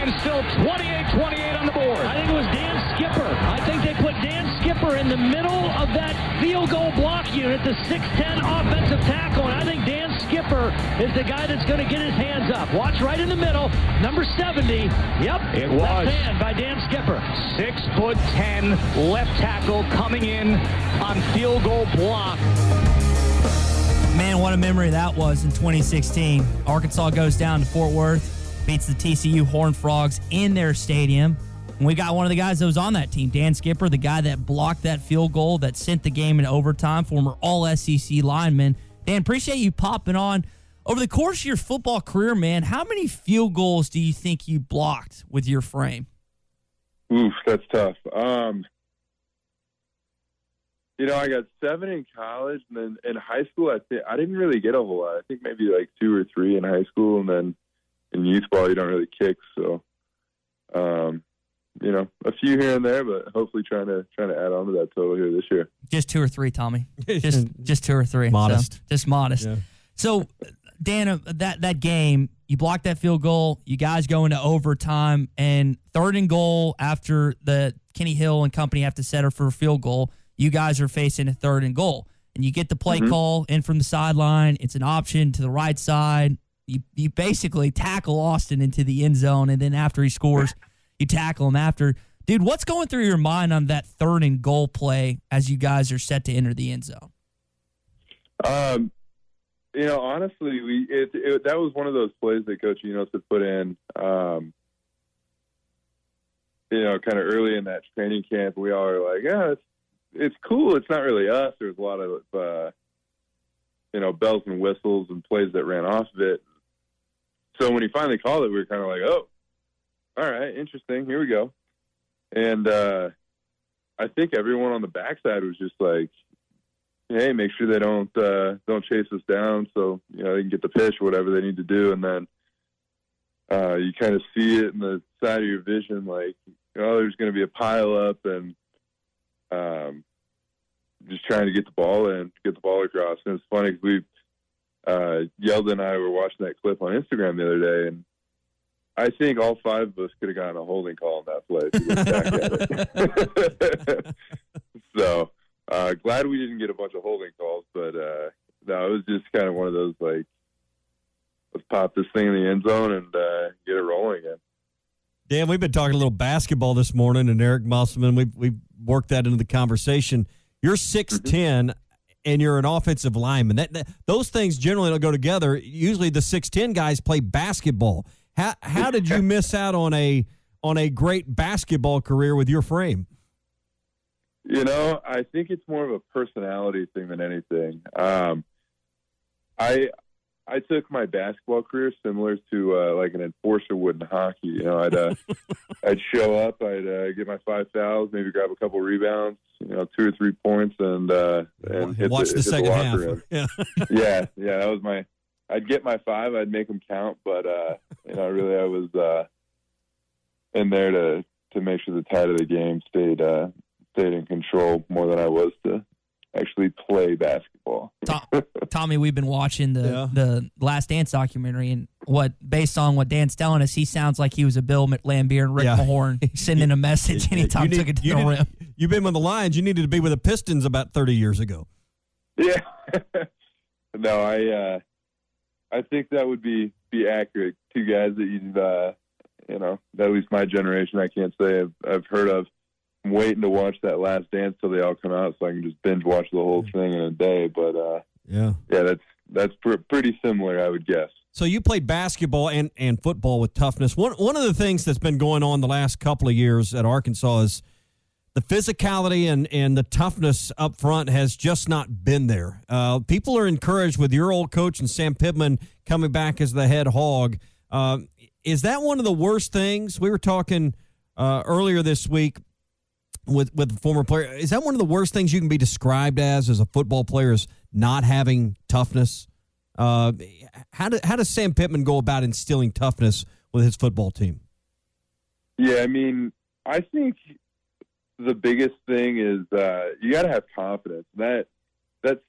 and still 28-28 on the board. I think it was Dan Skipper. I think they put Dan Skipper in the middle of that field goal block unit, the 6'10 offensive tackle, and I think Dan Skipper is the guy that's going to get his hands up. Watch right in the middle, number 70. Yep, It was. left hand by Dan Skipper. 6'10" left tackle coming in on field goal block. Man, what a memory that was in 2016. Arkansas goes down to Fort Worth, beats the TCU Horned Frogs in their stadium. And we got one of the guys that was on that team, Dan Skipper, the guy that blocked that field goal that sent the game into overtime, former All-SEC lineman. Dan, appreciate you popping on. Over the course of your football career, man, how many field goals do you think you blocked with your frame? Oof, that's tough. I got 7 in college, and then in high school, I didn't really get a whole lot. I think maybe like 2 or 3 in high school, and then in youth ball, you don't really kick. So, a few here and there, but hopefully trying to add on to that total here this year. Just 2 or 3, Tommy. Just 2 or 3. Modest. So, just modest. Yeah. So, Dan, that game, you blocked that field goal. You guys go into overtime, and 3rd and goal after the Kenny Hill and company have to set her for a field goal. You guys are facing a 3rd and goal, and you get the play call in from the sideline. It's an option to the right side. You basically tackle Austin into the end zone, and then after he scores, you tackle him after. Dude, what's going through your mind on that 3rd and goal play as you guys are set to enter the end zone? Honestly, that was one of those plays that Coach Enos had put in, kind of early in that training camp. We all were like, yeah, it's cool. It's not really us. There's a lot of, bells and whistles and plays that ran off of it. So when he finally called it, we were kind of like, oh, all right, interesting. Here we go. And I think everyone on the backside was just like, hey, make sure they don't chase us down, so they can get the pitch or whatever they need to do. And then you kind of see it in the side of your vision, like, there's going to be a pile up, and just trying to get the ball across. And it's funny because Yelda and I were watching that clip on Instagram the other day, and I think all 5 of us could have gotten a holding call on that play if we look back at it. So glad we didn't get a bunch of holding calls, but no, it was just kind of one of those, like, let's pop this thing in the end zone and get it rolling again. Dan, we've been talking a little basketball this morning, and Eric Musselman, we worked that into the conversation. You're 6'10", and you're an offensive lineman. Those things generally don't go together. Usually the 6'10" guys play basketball. How did you miss out on a great basketball career with your frame? I think it's more of a personality thing than anything. I took my basketball career similar to like an enforcer would in hockey. I'd show up, I'd get my 5 fouls, maybe grab a couple rebounds, 2 or 3 points, and watch the second half. Yeah, that was my. I'd get my 5, I'd make them count, but really I was in there to make sure the tide of the game stayed in control more than I was to actually play basketball. Tommy, we've been watching the Last Dance documentary, and based on what Dan's telling us, he sounds like he was a Bill Lambier and Rick Mahorn sending a message anytime took it to the rim. You've been with the Lions. You needed to be with the Pistons about 30 years ago. Yeah. No, I think that would be accurate. 2 guys that you've, at least my generation, I can't say I've heard of. I'm waiting to watch that Last Dance till they all come out so I can just binge watch the whole thing in a day. But that's pretty similar, I would guess. So you played basketball and football with Toughness. One of the things that's been going on the last couple of years at Arkansas is the physicality and the toughness up front has just not been there. People are encouraged with your old coach and Sam Pittman coming back as the head hog. Is that one of the worst things? We were talking earlier this week with a former player. Is that one of the worst things you can be described as a football player, is not having toughness? How does Sam Pittman go about instilling toughness with his football team? Yeah, I think the biggest thing is you got to have confidence. That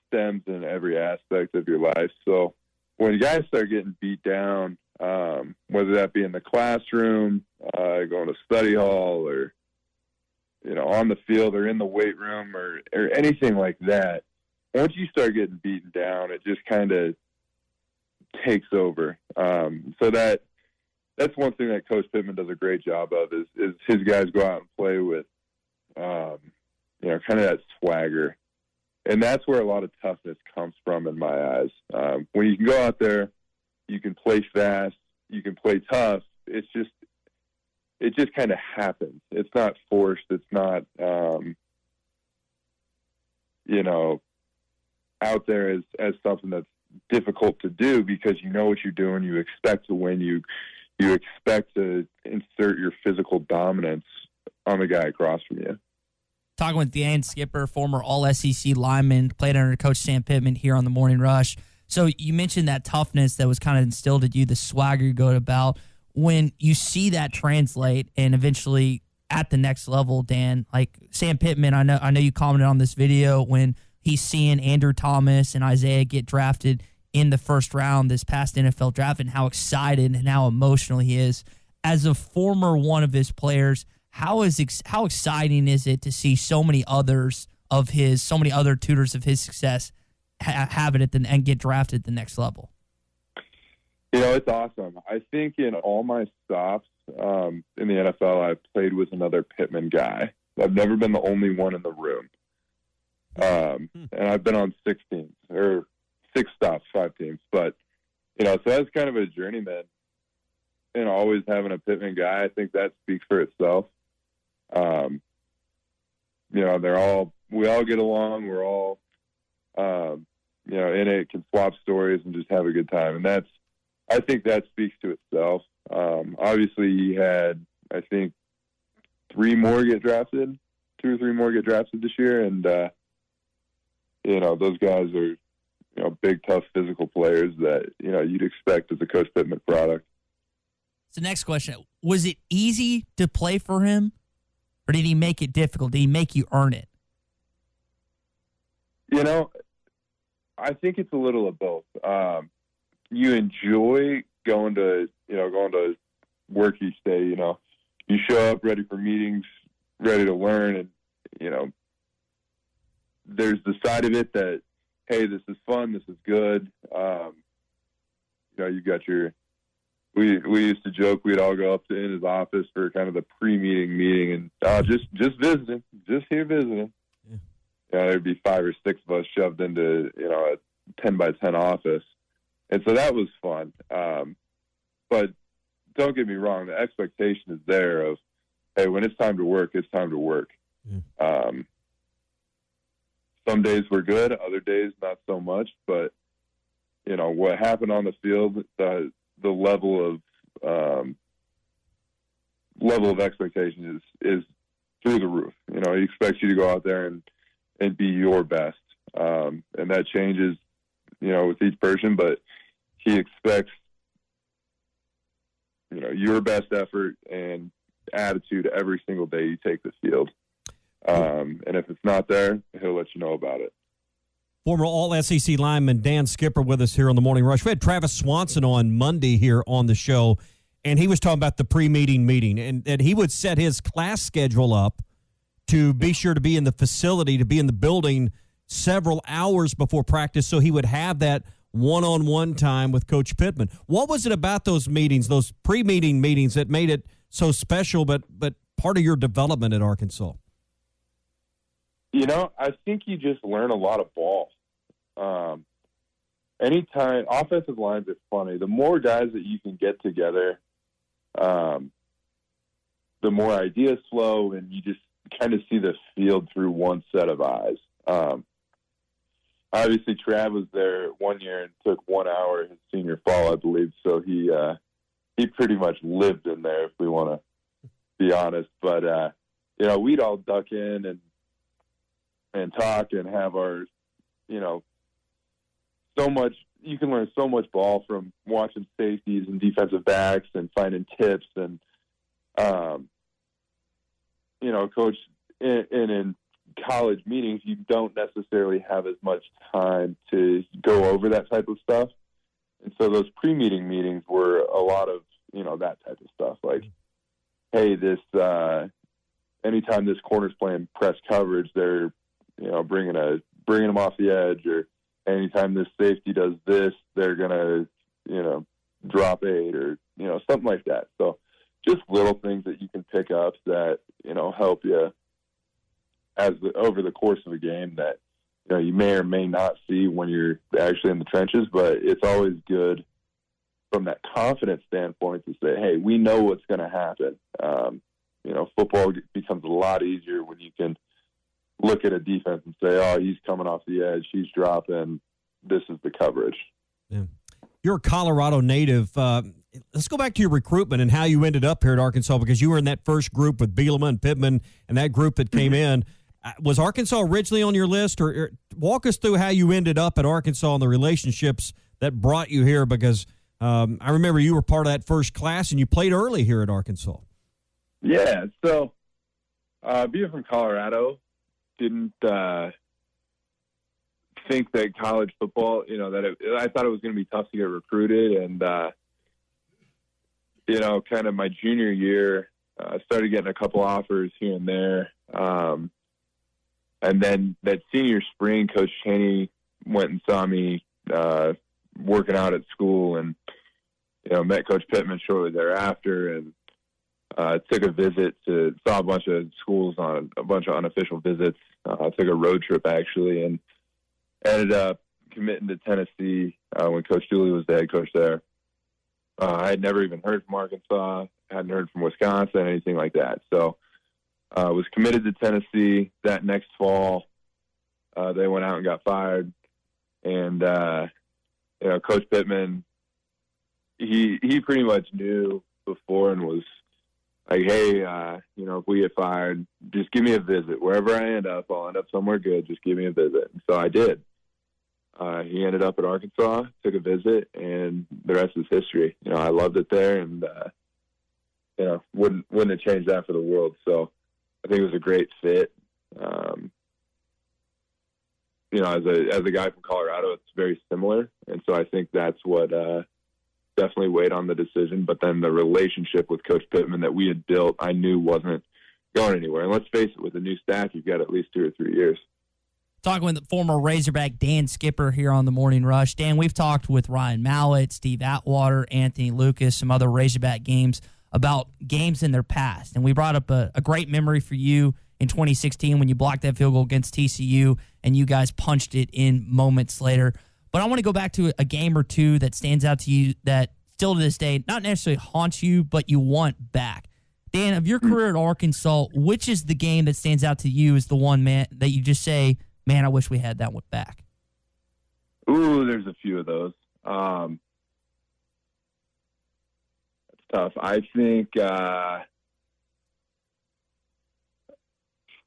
stems in every aspect of your life. So when guys start getting beat down, whether that be in the classroom, going to study hall or, on the field or in the weight room or anything like that, once you start getting beaten down, it just kind of takes over. So that's one thing that Coach Pittman does a great job of is his guys go out and play with, kind of that swagger. And that's where a lot of toughness comes from in my eyes. When you can go out there, you can play fast, you can play tough. It just kind of happens. It's not forced. It's not, out there as something that's difficult to do because you know what you're doing. You expect to win. You expect to insert your physical dominance on the guy across from you. Talking with Dan Skipper, former All-SEC lineman, played under Coach Sam Pittman here on the Morning Rush. So you mentioned that toughness that was kind of instilled in you, the swagger you go about. When you see that translate and eventually at the next level, Dan, like Sam Pittman, I know you commented on this video when he's seeing Andrew Thomas and Isaiah get drafted in the first round this past NFL draft and how excited and how emotional he is. As a former one of his players, how exciting is it to see so many other tutors of his success have it and get drafted at the next level? It's awesome. I think in all my stops in the NFL, I've played with another Pittman guy. I've never been the only one in the room. And I've been on 6 teams, or 6 stops, 5 teams. But, so that's kind of a journeyman. And always having a Pittman guy, I think that speaks for itself. We all get along. We're all, in it, can swap stories and just have a good time. And I think that speaks to itself. Obviously he had, I think, 2 or 3 more get drafted this year. And, those guys are, big, tough, physical players that, you'd expect as a Coach Pittman product. So next question, was it easy to play for him or did he make it difficult? Did he make you earn it? I think it's a little of both. You enjoy going to work each day, you show up ready for meetings, ready to learn. And, there's the side of it that, hey, this is fun. This is good. You got we used to joke we'd all go up to in his office for kind of the pre-meeting meeting and just visiting, just here visiting. Yeah. There'd be 5 or 6 of us shoved into, a 10 by 10 office. And so that was fun. But don't get me wrong. The expectation is there of, hey, when it's time to work, it's time to work. Yeah. Some days were good, other days not so much. But, what happened on the field, the level of expectation is through the roof. He expects you to go out there and be your best. And that changes, with each person, but he expects, your best effort and attitude every single day you take the field. And if it's not there, he'll let you know about it. Former All-SEC lineman Dan Skipper with us here on the Morning Rush. We had Travis Swanson on Monday here on the show, and he was talking about the pre-meeting meeting, and that he would set his class schedule up to be sure to be in the facility, to be in the building several hours before practice so he would have that one-on-one time with Coach Pittman. What was it about those meetings, those pre-meeting meetings, that made it so special but part of your development at Arkansas? I think you just learn a lot of ball. Anytime offensive lines are funny, the more guys that you can get together, the more ideas flow, and you just kind of see the field through one set of eyes. Obviously, Trav was there one year and took 1 hour his senior fall, I believe. So he pretty much lived in there, if we want to be honest. But we'd all duck in and talk and have our, so much. You can learn so much ball from watching safeties and defensive backs and finding tips and, Coach. In college meetings, you don't necessarily have as much time to go over that type of stuff, and so those pre-meeting meetings were a lot of that type of stuff, like hey, this anytime this corner's playing press coverage, they're bringing them off the edge, or anytime this safety does this, they're gonna drop 8 or something like that. So just little things that you can pick up that help you over the course of a game that you may or may not see when you're actually in the trenches, but it's always good from that confidence standpoint to say, hey, we know what's going to happen. Football becomes a lot easier when you can look at a defense and say, oh, he's coming off the edge, he's dropping, this is the coverage. Yeah. You're a Colorado native. Let's go back to your recruitment and how you ended up here at Arkansas, because you were in that first group with Bielema and Pittman and that group that came in. Was Arkansas originally on your list, or walk us through how you ended up at Arkansas and the relationships that brought you here? Because I remember you were part of that first class and you played early here at Arkansas. Yeah, so being from Colorado, didn't think that college football, I thought it was going to be tough to get recruited. And, kind of my junior year, I started getting a couple offers here and there. And then that senior spring, Coach Chaney went and saw me working out at school, and met Coach Pittman shortly thereafter, and took a visit saw a bunch of schools on a bunch of unofficial visits. I took a road trip actually, and ended up committing to Tennessee when Coach Dooley was the head coach there. I had never even heard from Arkansas, hadn't heard from Wisconsin, anything like that. So was committed to Tennessee. That next fall, they went out and got fired. And, Coach Pittman, he pretty much knew before and was like, hey, if we get fired, just give me a visit. Wherever I end up, I'll end up somewhere good. Just give me a visit. And so I did. He ended up at Arkansas, took a visit, and the rest is history. I loved it there, and, wouldn't have changed that for the world. So I think it was a great fit. As a guy from Colorado, it's very similar. And so I think that's what definitely weighed on the decision. But then the relationship with Coach Pittman that we had built, I knew wasn't going anywhere. And let's face it, with a new staff, you've got at least 2 or 3 years. Talking with former Razorback Dan Skipper here on the Morning Rush. Dan, we've talked with Ryan Mallett, Steve Atwater, Anthony Lucas, some other Razorback games about games in their past. And we brought up a great memory for you in 2016 when you blocked that field goal against TCU and you guys punched it in moments later. But I want to go back to a game or two that stands out to you that still to this day not necessarily haunts you, but you want back. Dan, of your career at Arkansas, which is the game that stands out to you as the one, man, that you just say, man, I wish we had that one back? Ooh, there's a few of those. It's tough. I think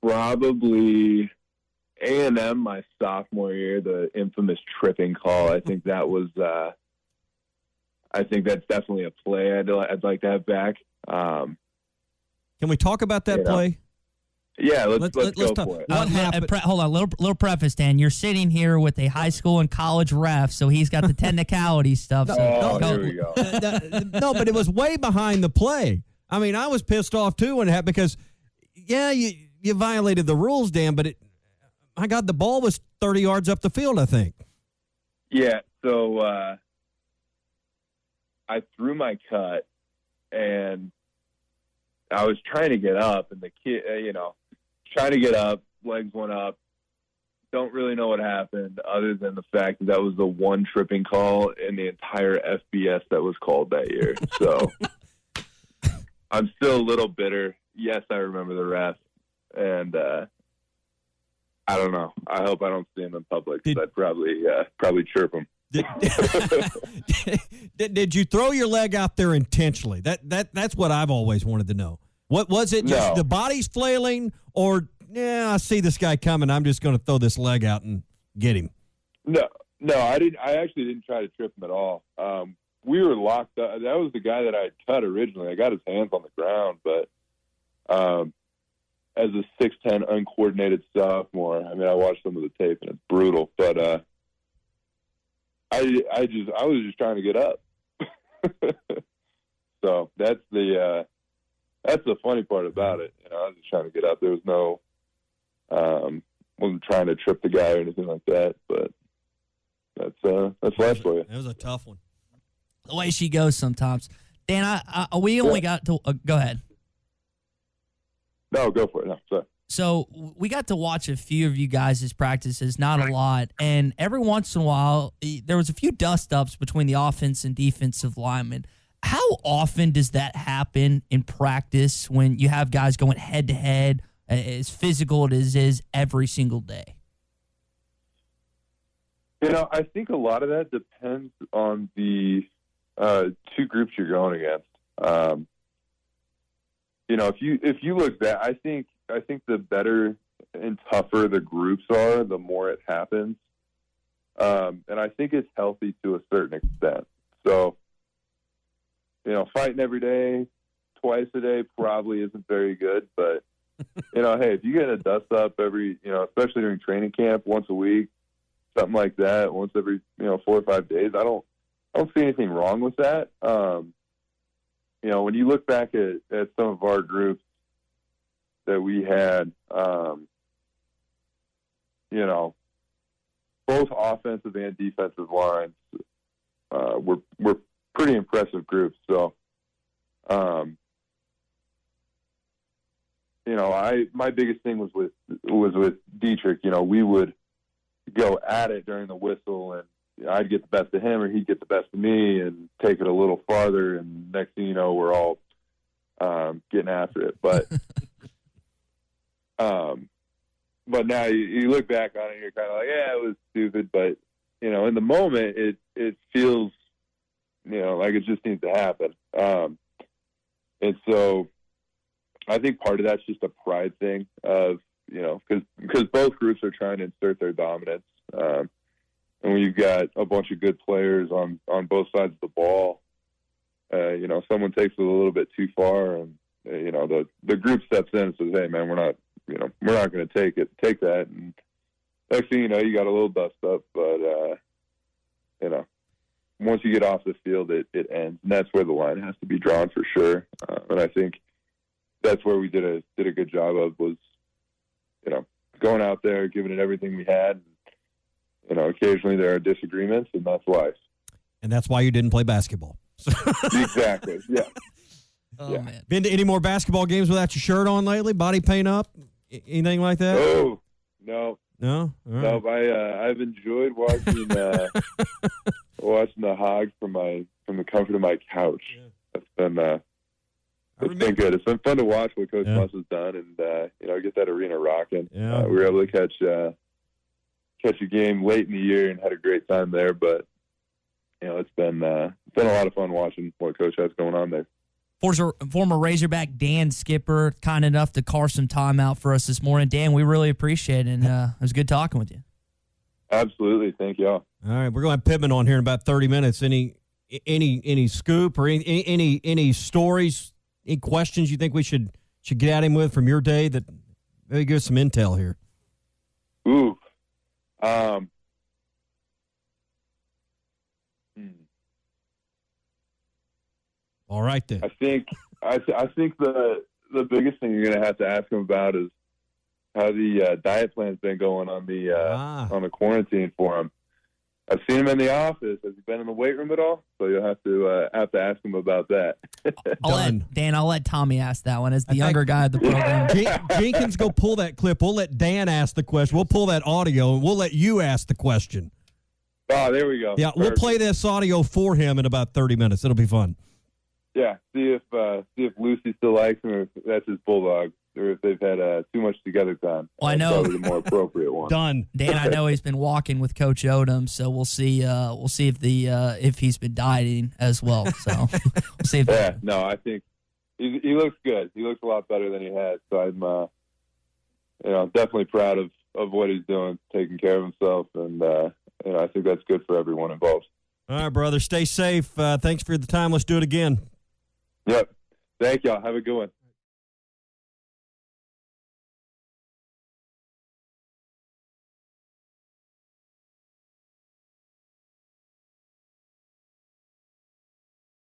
probably A&M my sophomore year, the infamous tripping call. I think that was I think that's definitely a play I'd like to have back. Can we talk about that play? Yeah, let's go talk. for it. What happened? Hold on, little preface, Dan. You're sitting here with a high school and college ref, so he's got the technicality stuff. So here we go. No, but it was way behind the play. I mean, I was pissed off too when it happened because, you violated the rules, Dan. But my God, the ball was 30 yards up the field, I think. Yeah, so I threw my cut, and I was trying to get up, and the kid, trying to get up, legs went up. Don't really know what happened other than the fact that was the one tripping call in the entire FBS that was called that year. So I'm still a little bitter. Yes, I remember the ref, and I don't know. I hope I don't see him in public because I'd probably chirp him. Did you throw your leg out there intentionally? That's what I've always wanted to know. What was it? Just the body's flailing, or I see this guy coming, I'm just going to throw this leg out and get him? No, I didn't. I actually didn't try to trip him at all. We were locked up. That was the guy that I had cut originally. I got his hands on the ground, but as a 6'10" uncoordinated sophomore, I mean, I watched some of the tape and it's brutal, but I was just trying to get up. So that's the that's the funny part about it. I was just trying to get out. There was no, wasn't trying to trip the guy or anything like that. But that's life for you. That was a tough one. The way she goes sometimes. Dan, we only got to go ahead. No, go for it. No, sorry. So we got to watch a few of you guys' practices, not a lot, and every once in a while there was a few dust-ups between the offense and defensive linemen. How often does that happen in practice when you have guys going head-to-head, as physical as it is every single day? I think a lot of that depends on the two groups you're going against. If you look back, I think the better and tougher the groups are, the more it happens. And I think it's healthy to a certain extent. So, fighting every day, twice a day probably isn't very good. But, hey, if you get a dust up every, especially during training camp, once a week, something like that, once every, 4 or 5 days, I don't see anything wrong with that. When you look back at some of our groups that we had, both offensive and defensive lines were pretty impressive groups. So, my biggest thing was with Dietrich. We would go at it during the whistle, and I'd get the best of him or he'd get the best of me and take it a little farther. And next thing you know, we're all getting after it. But but now you look back on it and you're kind of like, yeah, it was stupid. But, in the moment, it feels, like it just needs to happen. And so I think part of that's just a pride thing of, because both groups are trying to insert their dominance. And when you've got a bunch of good players on both sides of the ball, someone takes it a little bit too far, and the group steps in and says, "Hey, man, we're not going to take that." And next thing you know, you got a little dust up, but once you get off the field, it ends, and that's where the line has to be drawn for sure. And I think that's where we did a good job of was, going out there, giving it everything we had. Occasionally there are disagreements, and that's life. And that's why you didn't play basketball. Exactly. Yeah. Oh, yeah. man. Been to any more basketball games without your shirt on lately? Body paint up? Anything like that? Oh, no. No? All right. No, I've enjoyed watching watching the Hogs from the comfort of my couch. Yeah. That's been it's been good. It's been fun to watch what Coach Muss has done, and get that arena rocking. Yeah. We were able to catch a game late in the year and had a great time there. But it's been a lot of fun watching what Coach has going on there. Former Razorback Dan Skipper, kind enough to carve some time out for us this morning. Dan, we really appreciate it, and it was good talking with you. Absolutely. Thank y'all. All right, we're going to have Pittman on here in about 30 minutes. Any scoop or any stories, any questions you think we should get at him with from your day that maybe give us some intel here? Ooh. All right then. I think the biggest thing you're going to have to ask him about is how the diet plan's been going on the quarantine for him. I've seen him in the office. Has he been in the weight room at all? So you'll have to ask him about that. I'll let Tommy ask that one as the younger guy of the program. Jenkins, go pull that clip. We'll let Dan ask the question. We'll pull that audio, and we'll let you ask the question. Oh, there we go. Yeah, Perfect. We'll play this audio for him in about 30 minutes. It'll be fun. Yeah, see if Lucy still likes him, or if that's his bulldog, or if they've had too much together time. Well, I know probably the more appropriate one. Done. Dan, I know he's been walking with Coach Odom, so we'll see. We'll see if he's been dieting as well. So we'll see. I think he looks good. He looks a lot better than he has. So I'm definitely proud of what he's doing, taking care of himself, and I think that's good for everyone involved. All right, brother. Stay safe. Thanks for the time. Let's do it again. Yep. Thank y'all. Have a good one.